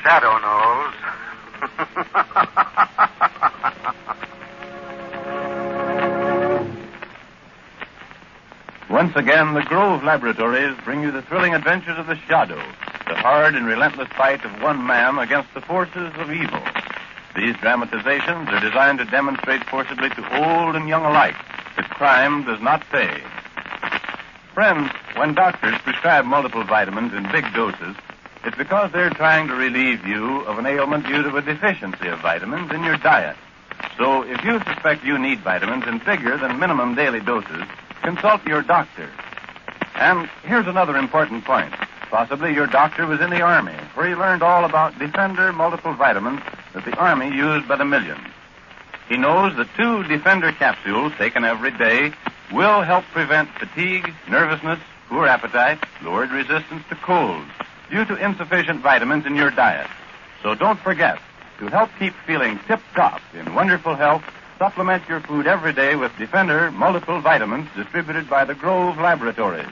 shadow knows. Once again, the Grove Laboratories bring you the thrilling adventures of the Shadow, the hard and relentless fight of one man against the forces of evil. These dramatizations are designed to demonstrate forcibly to old and young alike that crime does not pay. Friends, when doctors prescribe multiple vitamins in big doses, it's because they're trying to relieve you of an ailment due to a deficiency of vitamins in your diet. So if you suspect you need vitamins in bigger than minimum daily doses, consult your doctor. And here's another important point. Possibly your doctor was in the Army, where he learned all about Defender multiple vitamins that the Army used by the millions. He knows that 2 Defender capsules taken every day will help prevent fatigue, nervousness, poor appetite, lowered resistance to colds due to insufficient vitamins in your diet. So don't forget, to help keep feeling tip-top in wonderful health, supplement your food every day with Defender multiple vitamins distributed by the Grove Laboratories.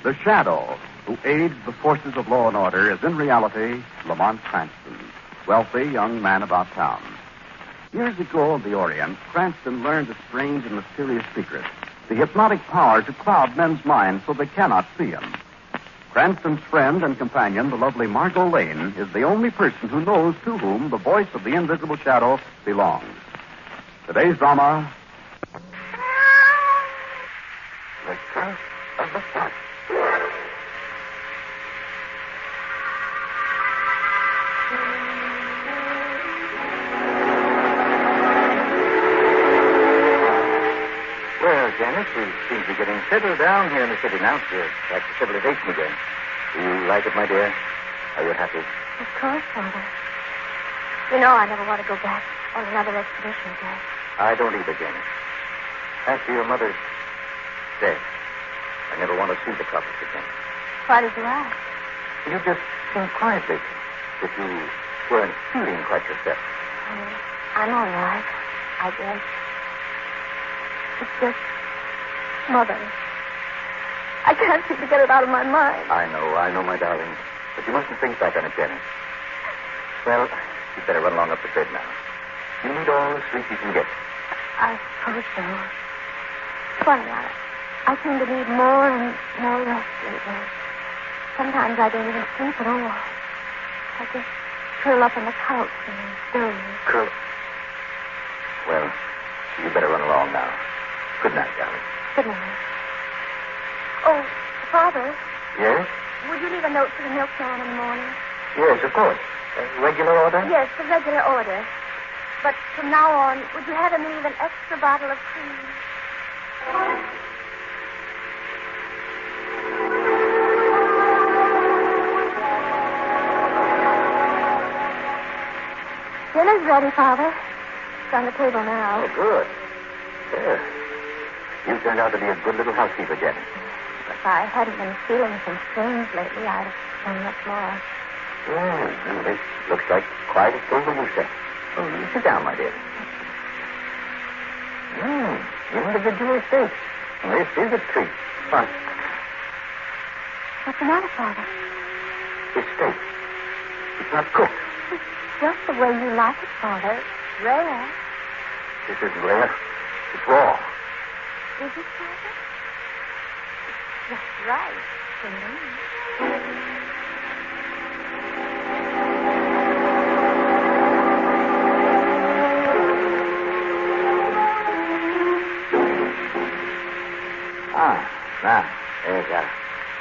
The Shadow, who aids the forces of law and order, is in reality Lamont Cranston, wealthy young man about town. Years ago in the Orient, Cranston learned a strange and mysterious secret, the hypnotic power to cloud men's minds so they cannot see him. Cranston's friend and companion, the lovely Margo Lane, is the only person who knows to whom the voice of the invisible shadow belongs. Today's drama, The Curse of the Fox. Janice, we seem to be getting settled down here in the city now. We're back to civilization again. Do you like it, my dear? Are you happy? Of course, Father. You know I never want to go back on another expedition again. I don't either, Janice. After your mother's death, I never want to see the tropics again. Why did you ask? You just seem quietly, if you weren't feeling quite yourself. I'm all right, I guess. It's just Mother. I can't seem to get it out of my mind. I know, my darling. But you mustn't think back on it, Jenny. Well, you'd better run along up to bed now. You need all the sleep you can get. I suppose so. Funny, I seem to need more and more rest lately. Sometimes I don't even sleep at all. I just curl up on the couch and doze. Curl? Well, you better run along now. Good night, darling. Good night. Oh, Father. Yes? Would you leave a note for the milkman in the morning? Yes, of course. Regular order? Yes, the regular order. But from now on, would you have him leave an extra bottle of cream? Dinner's ready, Father. It's on the table now. Oh, good. There. You turned out to be a good little housekeeper, Jenny. If I hadn't been feeling so strange lately, I'd have done much more. Well, this looks like quite a table you set. Oh, you sit down, my dear. Individual steak. This is a treat. Fun. What's the matter, Father? It's steak. It's not cooked. It's just the way you like it, Father. Rare. This isn't rare. It's raw. Is it, Father? It's just right for me. Now, there's a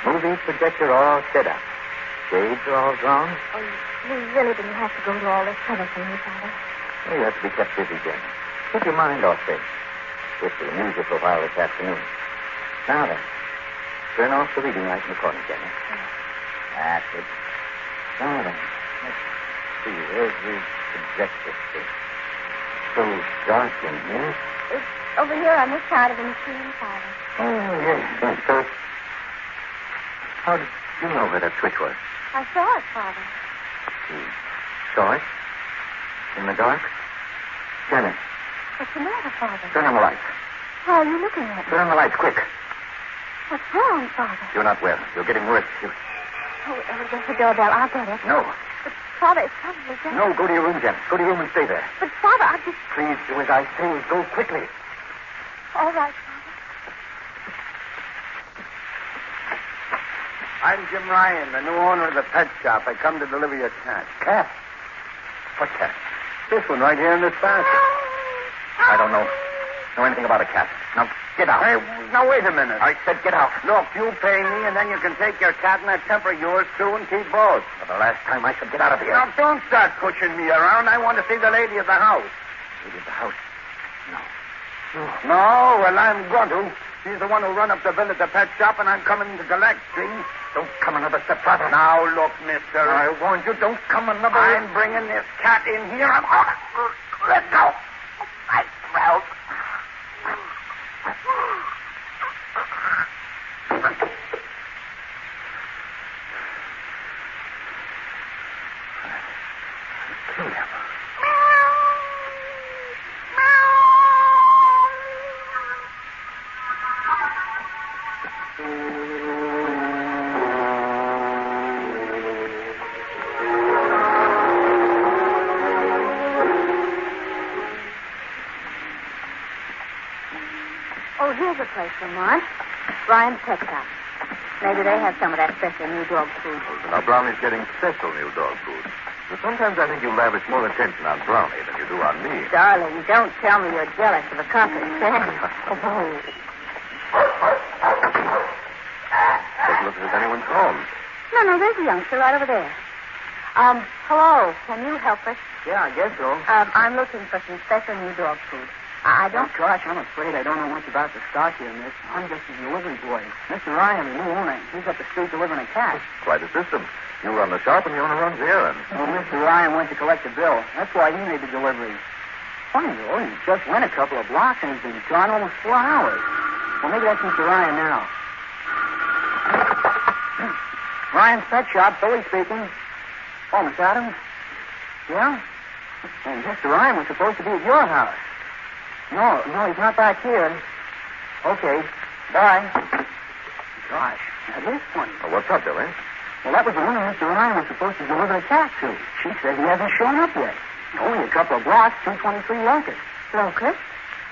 movie projector all set up. Shades are all drawn. Oh, you really didn't have to go to all this trouble for me, Father. Well, you have to be kept busy, Jenny. Keep your mind off things. This will amuse you for a while this afternoon. Now then, turn off the reading light in the corner, Jenny. That's it. Now then, let's see. Where's the projector stick? So dark in here. It's over here on this side of the machine, Father. Oh, yes. So, how did you know where that switch was? I saw it, Father. You saw it? In the dark? Jenny, What's the matter, Father? Turn on the lights. Why are you looking at me? Turn on the lights, quick. What's wrong, Father? You're not well. You're getting worse. Oh, there's the doorbell. I'll get it. No. But, Father, it's probably Jack. No, go to your room, Janet. Go to your room and stay there. But, Father, I just... Please do as I say. Go quickly. All right, Father. I'm Jim Ryan, the new owner of the pet shop. I come to deliver your cat. Cat? What cat? This one right here in this basket. I don't know anything about a cat. Now, get out. Hey, now, wait a minute. I said get out. Look, you pay me, and then you can take your cat and that temper of yours, too, and keep both. For the last time, I said get out of here. Now, don't start pushing me around. I want to see the lady of the house. Lady of the house? No. No, well, I'm going to. She's the one who run up the bill at the pet shop, and I'm coming to collect, see? Don't come another step farther. Now, look, mister. I warned you, don't come another... I'm bringing this cat in here. Let go. I smell. Kill him. Oh, here's a place, Lamont. Ryan's Pet Shop. Maybe they have some of that special new dog food. Now, Brownie's getting special new dog food. But sometimes I think you lavish more attention on Brownie than you do on me. Darling, don't tell me you're jealous of a confidant. Take a look if anyone's home. No, there's a youngster right over there. Hello. Can you help us? Yeah, I guess so. I'm looking for some special new dog food. I don't... Oh, gosh, I'm afraid I don't know much about the stock here, miss. I'm just a delivery boy. Mr. Ryan, the new owner, he's up the street delivering a cat. Quite a system. You run the shop and the owner runs the errands. Well, Mr. Ryan went to collect the bill. That's why he made the delivery. Funny, though, he just went a couple of blocks and he's been gone almost 4 hours. Well, maybe that's Mr. Ryan now. Ryan's Pet Shop, Billy speaking. Oh, Miss Adams? Yeah? And Mr. Ryan was supposed to be at your house. No, he's not back here. Okay. Bye. Gosh, that is funny. Well, what's up, Billy? Well, that was the woman Mr. Ryan was supposed to deliver a cat to. She said he hasn't shown up yet. Only a couple of blocks, 223 Locust. Locust?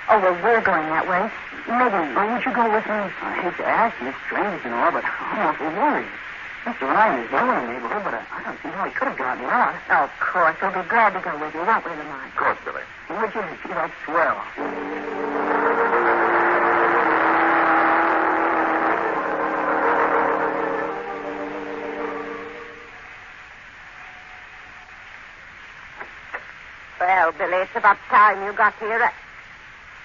Oh, well, we're going that way. Maybe, won't you go with me? I hate to ask you, it's strange and all, but I'm awful worried. Mr. Ryan is new in the neighborhood, but I don't see how he could have gotten lost. Oh, of course. We'll be glad to go with you, won't we, Lamont? Of course, Billy. Would you? Gee, that's swell. Well, Billy, it's about time you got here.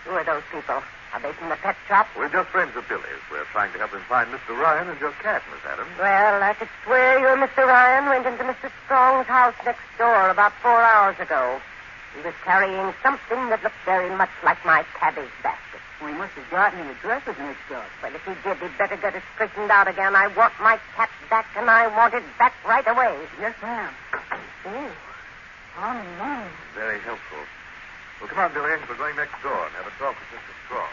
Who are those people? Are they from the pet shop? We're just friends of Billy's. We're trying to help him find Mr. Ryan and your cat, Miss Adams. Well, I could swear you and Mr. Ryan went into Mr. Strong's house next door about 4 hours ago. He was carrying something that looked very much like my cabbage basket. Well, he must have gotten the addresses mixed up. Well, if he did, he'd better get it straightened out again. I want my cat back, and I want it back right away. Yes, ma'am. Ooh. Oh, no. Very helpful. Well, come on, Billy. We're going next door and have a talk with Mr. Strong.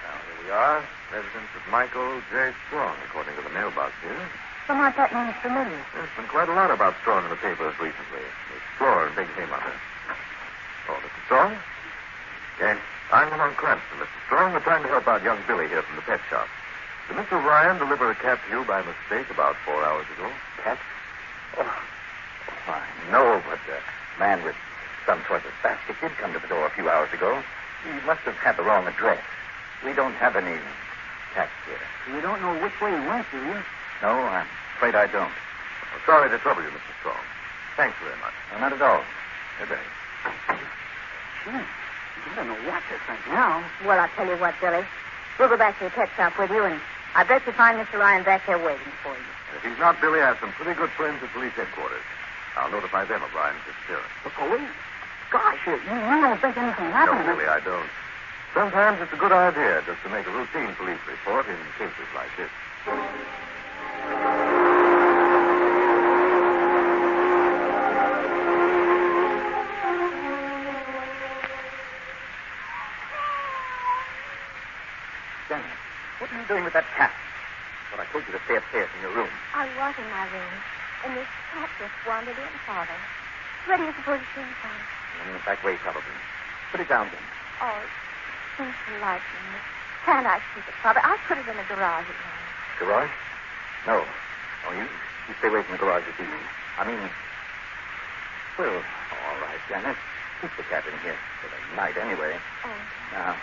Now, here we are. Residence of Michael J. Strong, according to the mailbox here. Lamont, that name's familiar. There's been quite a lot about Strong in the papers recently. The Explorer and Big Game Hunter. Oh, Mr. Strong? Yes? I'm Lamont Cranston, Mr. Strong. We're trying to help out young Billy here from the pet shop. Did Mr. Ryan deliver a cat to you by mistake about 4 hours ago? Cat? No, but the man with some sort of basket did come to the door a few hours ago. He must have had the wrong address. We don't have any cats here. You don't know which way he went, do you? No, I'm afraid I don't. Well, sorry to trouble you, Mr. Strong. Thanks very much. No, not at all. Good day. Gee, I don't know what to think now. Well, I'll tell you what, Billy. We'll go back to the pet shop with you, and I bet you find Mr. Ryan back there waiting for you. If he's not Billy, I have some pretty good friends at police headquarters. I'll notify them of Ryan's disappearance. The police? Gosh, you don't think anything No, happened? Billy, I don't. Sometimes it's a good idea just to make a routine police report in cases like this. you doing with that cat? Well, I told you to stay upstairs in your room. I was in my room, and this cat just wandered in, Father. Where do you suppose it came from? In the back way, probably. Put it down, then. Oh, it seems polite to me. Can I keep it, Father? I'll put it in the garage again. Garage? No. Oh, you stay away from the garage this evening. I mean, well, all right, Janet. Keep the cat in here for the night, anyway. Oh. Now,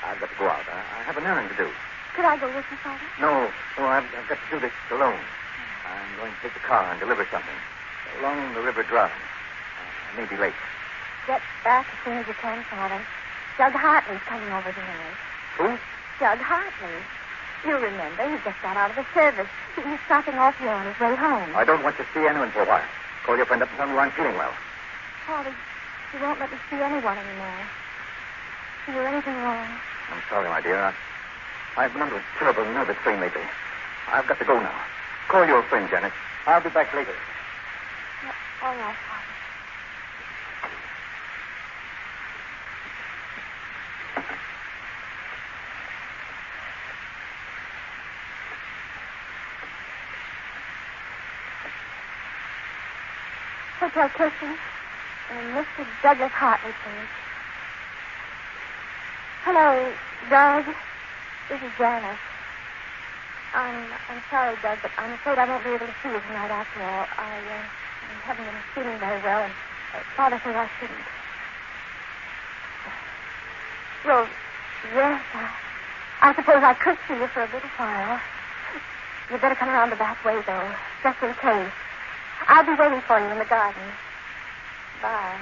I've got to go out. I have an errand to do. Could I go with you, Father? No, I've got to do this alone. I'm going to take the car and deliver something along the river drive. I may be late. Get back as soon as you can, Father. Doug Hartley's coming over to me. Who? Doug Hartley. You remember, he just got out of the service. He's stopping off here on his way home. I don't want to see anyone for a while. Call your friend up and tell me I'm feeling well. Father, you won't let me see anyone anymore. Is there anything wrong? I'm sorry, my dear. I've been under a terrible nervous strain lately. I've got to go now. Call your friend, Janet. I'll be back later. All right, Father. Hotel Kitchen. Mr. Douglas Hartley, please. Hello, Doug. This is Janice. I'm sorry, Doug, but I'm afraid I won't be able to see you tonight after all. I haven't been feeling very well, and Father says I shouldn't. Well, yes, I suppose I could see you for a little while. You'd better come around the back way, though, just in case. I'll be waiting for you in the garden. Bye.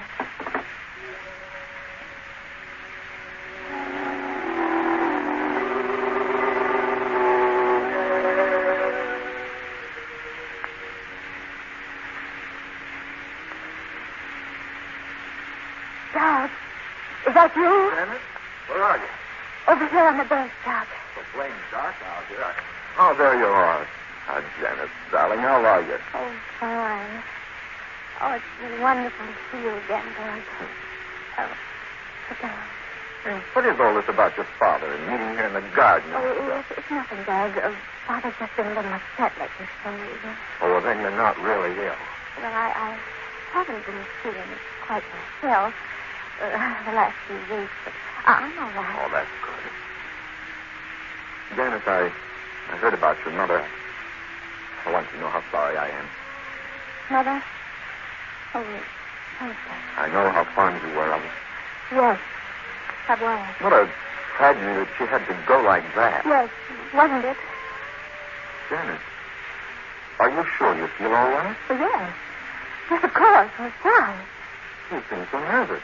Doug, is that you? Janet, where are you? Over here on the bench, Doug. The flame's dark out here. Oh, there you are. Janet, darling, how are you? Oh, fine. Oh, it's wonderful to see you again, Doug. Oh, sit down. Hey, what is all this about your father and meeting here in the garden? Oh, it's nothing, Doug. Father's just been a little upset lately for some reason. Oh, well, then you're not really ill. Well, I haven't been feeling quite myself the last few weeks, but I'm all right. Oh, that's good. Janice, I heard about your mother. I want you to know how sorry I am. Mother? Oh, thank you. I know how fond you were of her. Yes, I was. What a tragedy that she had to go like that. Yes, wasn't it? Janice, are you sure you feel all right? Well, yes. Yes, of course. I'm sorry. You seem so nervous.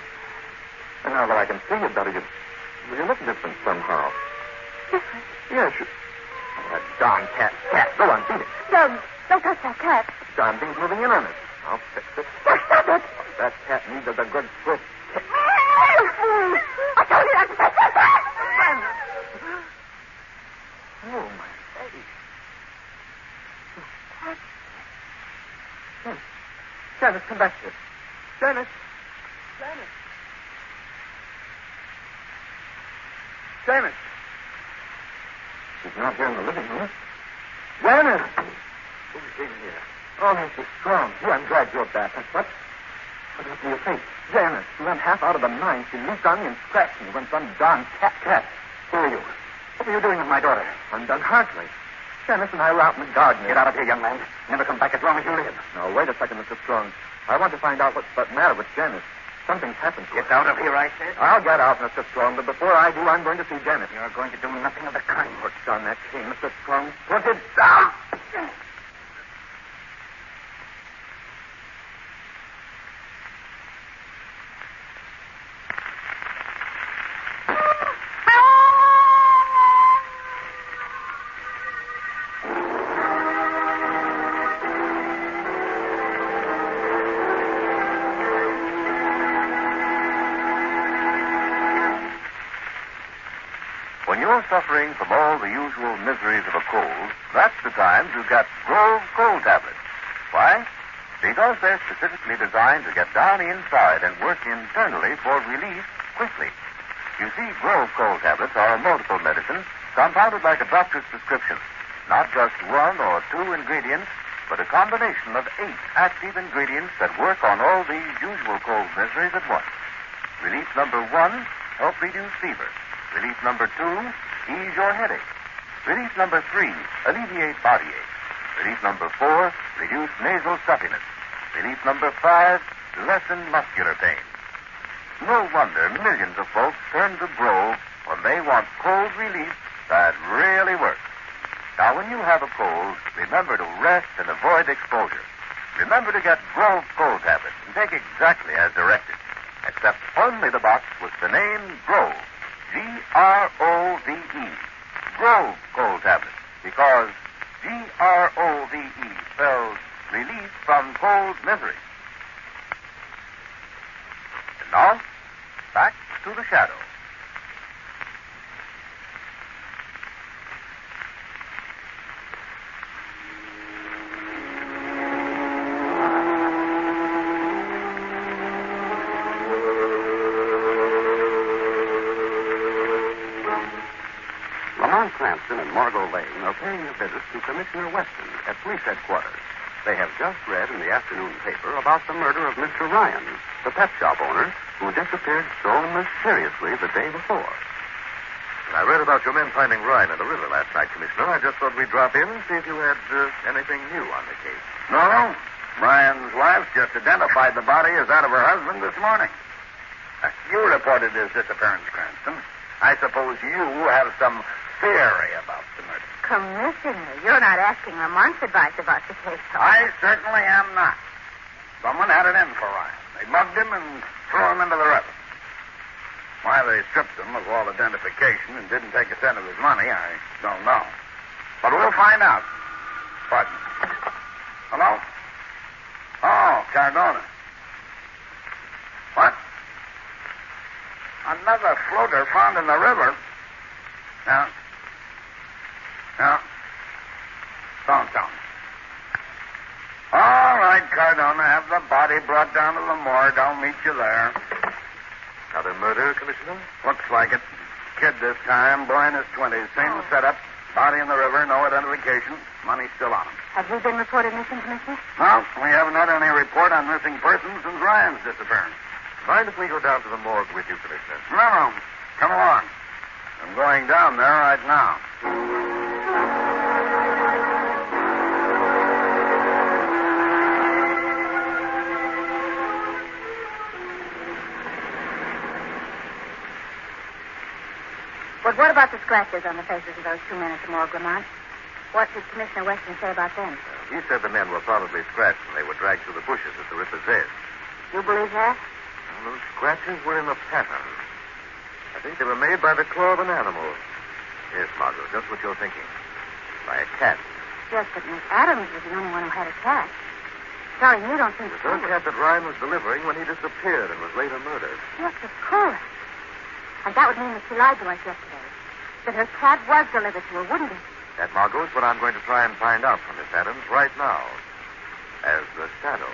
And now that I can see you better, you look different somehow. Different? Yes, you... Oh, that darn cat. Go on, beat it. Don't touch that cat. Darn thing's moving in on us. I'll fix it. Just stop it. That cat needs a good swift kick. I told you not to touch that cat. Oh, my face. What? Janice, come back here. Janice. She's not here in the living room. Janice! Who's in here? Oh, Mrs. Strong. Yeah, I'm glad you're back. What happened to your face? Janice, you went half out of the nine. She leaped on me and scratched me when some darn cat. Who are you? What were you doing with my daughter? I'm Doug Hartley. Janice and I were out in the garden. Get out of here, young man. Never come back as long as you live. No, wait a second, Mr. Strong. I want to find out what's the matter with Janice. Something's happened to her. Get out of here, I said. I'll get out, Mr. Strong, but before I do, I'm going to see Janice. You're going to do nothing of the kind. Put down that cane, Mr. Strong. Put it down! When you're suffering from all the usual miseries of a cold, that's the time to get Grove Cold Tablets. Why? Because they're specifically designed to get down inside and work internally for relief quickly. You see, Grove Cold Tablets are a multiple medicine compounded like a doctor's prescription. Not just one or two ingredients, but a combination of 8 active ingredients that work on all these usual cold miseries at once. Relief number 1, help reduce fever. Relief number 2, ease your headache. Relief number 3, alleviate body ache. Relief number 4, reduce nasal stuffiness. Relief number 5, lessen muscular pain. No wonder millions of folks turn to Grove when they want cold relief that really works. Now, when you have a cold, remember to rest and avoid exposure. Remember to get Grove cold tablets and take exactly as directed, except only the box with the name Grove, Grove, Grove cold tablets, because Grove spells relief from cold misery. And now, back to the shadow. Lamont Cranston and Margo Lane are paying a visit to Commissioner Weston at police headquarters. They have just read in the afternoon paper about the murder of Mr. Ryan, the pet shop owner, who disappeared so mysteriously the day before. I read about your men finding Ryan in the river last night, Commissioner. I just thought we'd drop in and see if you had anything new on the case. No. Ryan's wife just identified the body as that of her husband this morning. You reported his disappearance, Cranston. I suppose you have some theory about the murder. Commissioner, you're not asking Lamont's advice about the case. I certainly am not. Someone had it in for Ryan. They mugged him and threw him into the river. Why they stripped him of all identification and didn't take a cent of his money, I don't know. But we'll find out. But, hello? Oh, Cardona. What? Another floater found in the river? Yeah. Don't tell me. All right, Cardona, have the body brought down to the morgue. I'll meet you there. Another murder, Commissioner? Looks like it. Kid this time, boy in his 20s. Same setup. Body in the river, no identification. Money still on him. Have you been reported missing, Commissioner? No, we haven't had any report on missing persons since Ryan's disappearance. Mind if we go down to the morgue with you, Commissioner? No. Come along. I'm going down there right now. But what about the scratches on the faces of those 2 men at the morgue, Lamont? What did Commissioner Weston say about them? He said the men were probably scratched when they were dragged through the bushes at the river's edge. You believe that? Well, those scratches were in a pattern. I think they were made by the claw of an animal. Yes, Margo, just what you're thinking. By a cat. Yes, but Miss Adams was the only one who had a cat. Sorry, you don't think The so. third cat that Ryan was delivering when he disappeared and was later murdered. Yes, of course. And that would mean that she lied to us yesterday. That her cat was delivered to her, wouldn't it? That, Margo, is what I'm going to try and find out from Miss Adams right now. As the shadow.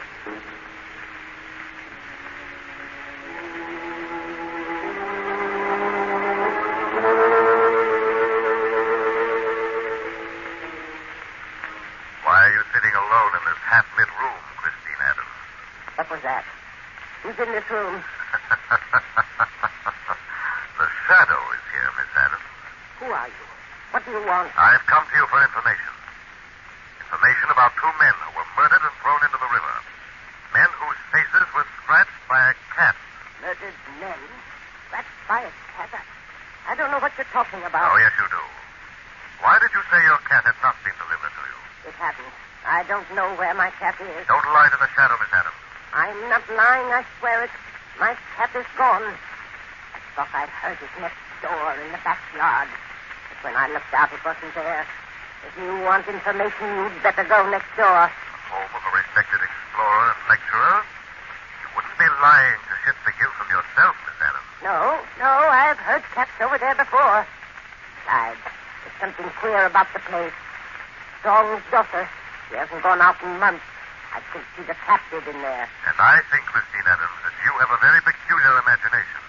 Why are you sitting alone in this half-lit room, Christine Adams? What was that? Who's in this room? The shadow is here, Miss Adams. Who are you? What do you want? I've come to you for information. Information about 2 men who were murdered and thrown into the river. Men whose faces were scratched by a cat. Murdered men? That's by a cat. I don't know what you're talking about. Oh, yes, you do. Why did you say your cat had not been delivered to you? It hadn't. I don't know where my cat is. Don't lie to the shadow, Miss Adams. I'm not lying, I swear it. My cat is gone. I thought I'd heard it next door in the backyard. But when I looked out, it wasn't there. If you want information, you'd better go next door. The home of a respected explorer and lecturer? You wouldn't be lying to shift the guilt from yourself, Miss Adams. No, I've heard cats over there before. Besides, there's something queer about the place. Strong's daughter. She hasn't gone out in months. I think she's a captive in there. And I think, Christine Adams, that you have a very peculiar imagination.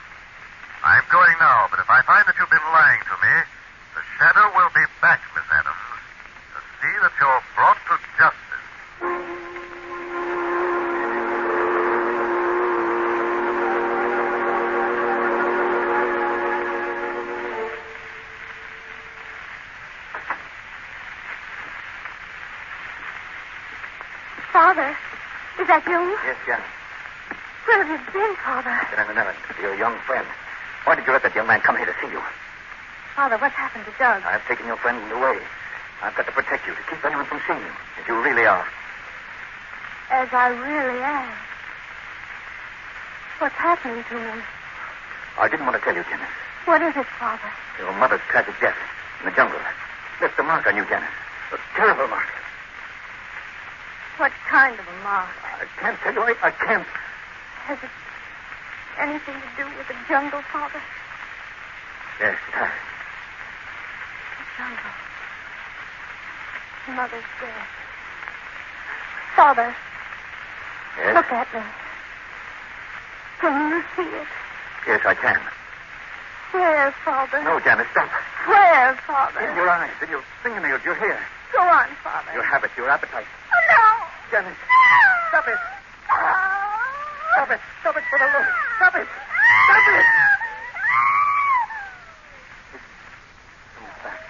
I'm going now, but if I find that you've been lying to me, the Shadow will be back, Miss Adams, to see that you're brought to justice. Father, is that you? Yes, Janet. Where have you been, Father? Been on an errand for your young friend. Why did you let that young man come here to see you? Father, what's happened to Doug? I've taken your friend away. I've got to protect you, to keep anyone from seeing you, as you really are. As I really am. What's happening to me? I didn't want to tell you, Janet. What is it, Father? Your mother's tragic death in the jungle left a mark on you, Janet. A terrible mark. What kind of a mark? I can't tell you. I can't. Has it anything to do with the jungle, Father? Yes, it has. The jungle. Mother's dead. Father, Yes? look at me. Can you see it? Yes, I can. Where, Father? No, Janet, stop. Where, Father? In your eyes, in your fingernails, your hair. Go on, Father. Your habit, your appetite. Oh, no. Janet, stop it. Stop it. Stop it for the Lord. Stop it. Stop it. Someone's back.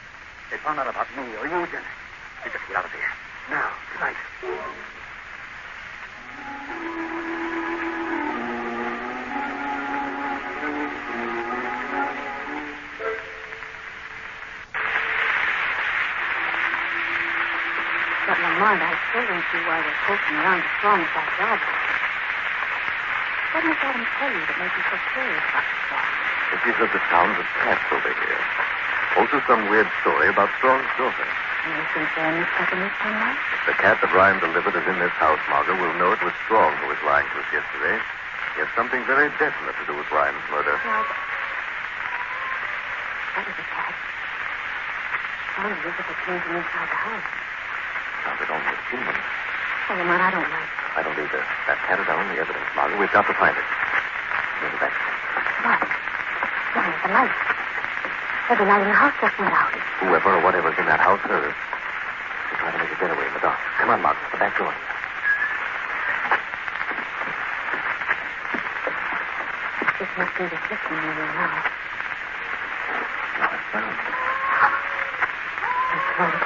They found out about me or you, Janet. We got to get out of here. Now, tonight. But, Lamont, I still don't see why they're poking around the strong as that job. What did Adam tell you that made you so curious about the strong? If you've heard the sounds of cats over here. Also some weird story about Strong's daughter. And you think they're mixed up in this sunlight? If the cat that Ryan delivered is in this house, Margo, we'll know it was Strong who was lying to us yesterday. He has something very definite to do with Ryan's murder. Now, that was a cat. Sounded as if it came from inside the house. Sounded almost human. Oh, Lamont, I don't like it. I don't either. That cat is our only evidence, Margo. We've got to find it. Maybe that's it. What? Why, the light. Every light in the house just went out. Whoever or whatever's in that house heard us. We're trying to make a getaway in the dark. Come on, Margo. The back door. This must be the kitchen area now. It's found. That's right.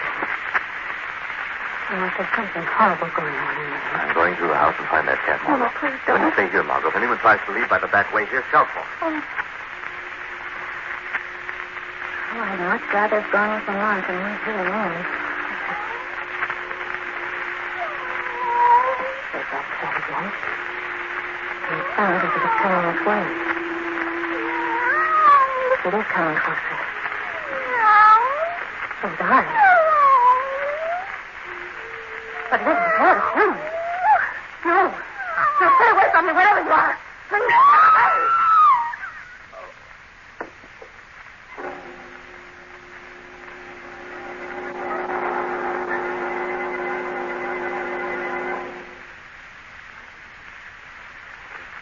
There's something horrible going on in there. I'm going through the house and find that cat, Margo. No, please Let me don't. stay here, Margo. If anyone tries to leave by the back way here, shout for me. Oh, I'd much rather have gone with Lamont than leave here alone. There's that cat again. And it sounds as if it's coming this way. It is coming closer. So dark. But it isn't there. It's him. No. No, stay away from me wherever you are. Please.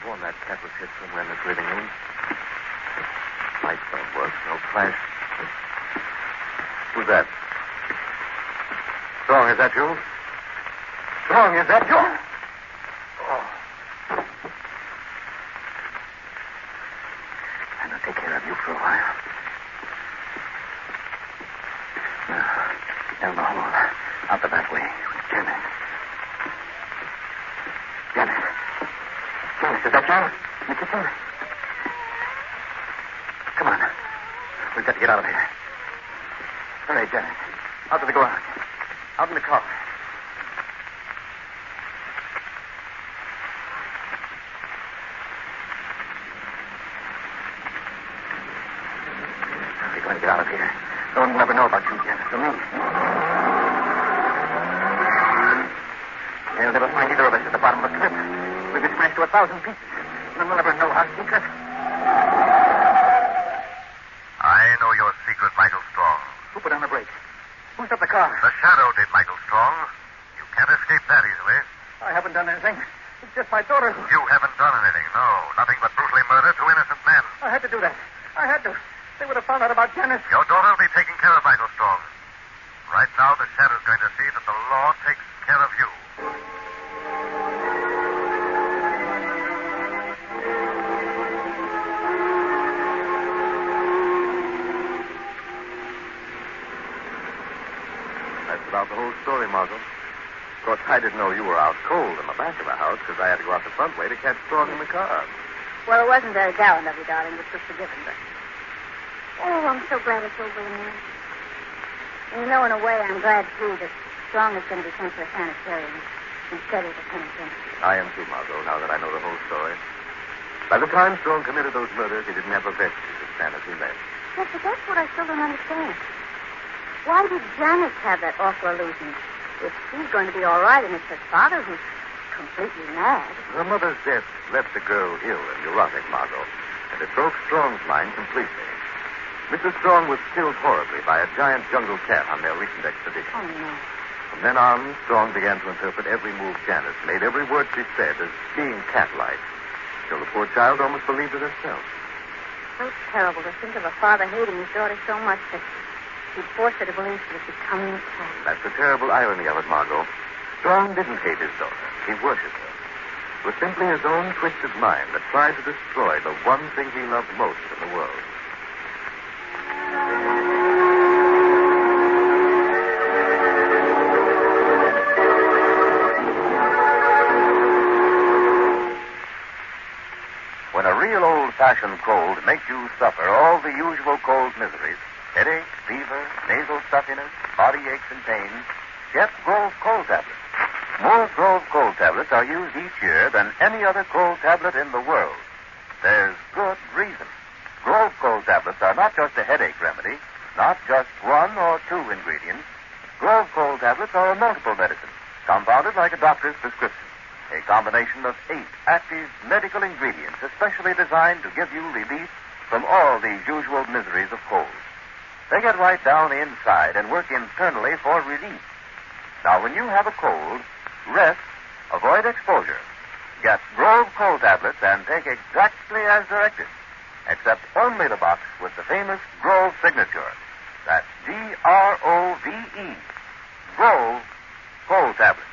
Sworn that cat was hit somewhere in this living room. Lights don't work. No flash. Who's that? Strong, is that you? Strong, is that you? Oh. And I'll take care of you for a while. Now, down the hall. Out the back way. With Janet. Janet. Janet, is that you? In the kitchen? Come on. We've got to get out of here. Hurry, Janet. Out to the garage. Out in the car. We're going to get out of here. No one will ever know about you, Janet, or me. They'll never find either of us at the bottom of the cliff. We'll be smashed to 1,000 pieces. No one will ever know our secret. I know your secret, Michael Strong. Who put on the brake? Who stopped the car? The Shadow did, Michael Strong. You can't escape that easily. I haven't done anything. It's just my daughter who... You haven't done anything, no. Nothing but brutally murder two innocent men. I had to do that. I had to. They would have found out about Dennis. Your daughter will be taken care of, Michael Strong. Right now, the shadow's going to see that the law takes care of you. That's about the whole story, Margo. Of course, I didn't know you were out cold in the back of the house because I had to go out the front way to catch Strong in the car. Well, it wasn't very gallant of you, darling, which was forgiven, but... Oh, I'm so glad it's over now. And you know, in a way, I'm glad, too, that Strong is going to be sent to a sanitarium instead of the penitentiary. I am too, Margo, now that I know the whole story. By the time Strong committed those murders, he didn't have a vestige of sanity left. Yes, but that's what I still don't understand. Why did Janice have that awful illusion? If she's going to be all right, and it's her father who's completely mad. Her mother's death left the girl ill and neurotic, Margo, and it broke Strong's mind completely. Mrs. Strong was killed horribly by a giant jungle cat on their recent expedition. Oh, no. From then on, Strong began to interpret every move Janice made, every word she said, as being cat-like, till the poor child almost believed it herself. So terrible to think of a father hating his daughter so much that he'd force her to believe she was becoming a cat. That's the terrible irony of it, Margo. Strong didn't hate his daughter. He worshipped her. It was simply his own twisted mind that tried to destroy the one thing he loved most in the world. When a real old-fashioned cold makes you suffer all the usual cold miseries, headache, fever, nasal stuffiness, body aches and pains, get Grove cold tablets. More Grove cold tablets are used each year than any other cold tablet in the world. There's good reason. Grove cold tablets are not just a headache remedy, not just one or two ingredients. Grove cold tablets are a multiple medicine, compounded like a doctor's prescription. A combination of 8 active medical ingredients especially designed to give you relief from all these usual miseries of cold. They get right down inside and work internally for relief. Now, when you have a cold, rest, avoid exposure. Get Grove cold tablets and take exactly as directed, except only the box with the famous Grove signature. That's Grove. Grove cold tablets.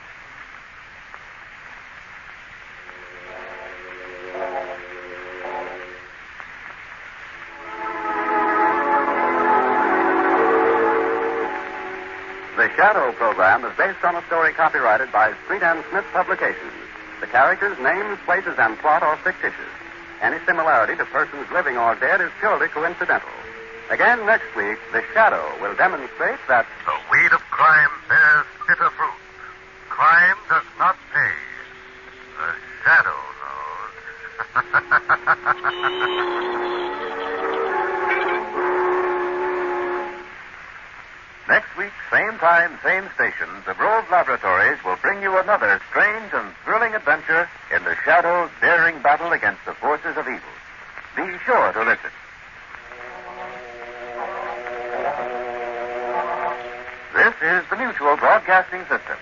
The Shadow program is based on a story copyrighted by Street and Smith Publications. The characters, names, places, and plot are fictitious. Any similarity to persons living or dead is purely coincidental. Again, next week, The Shadow will demonstrate that The weed of crime bears bitter fruit. Crime does not pay. The shadow knows. Next week, same time, same station, the Grove Laboratories will bring you another strange and thrilling adventure in the Shadow's daring battle against the forces of evil. Be sure to listen. This is the Mutual Broadcasting System.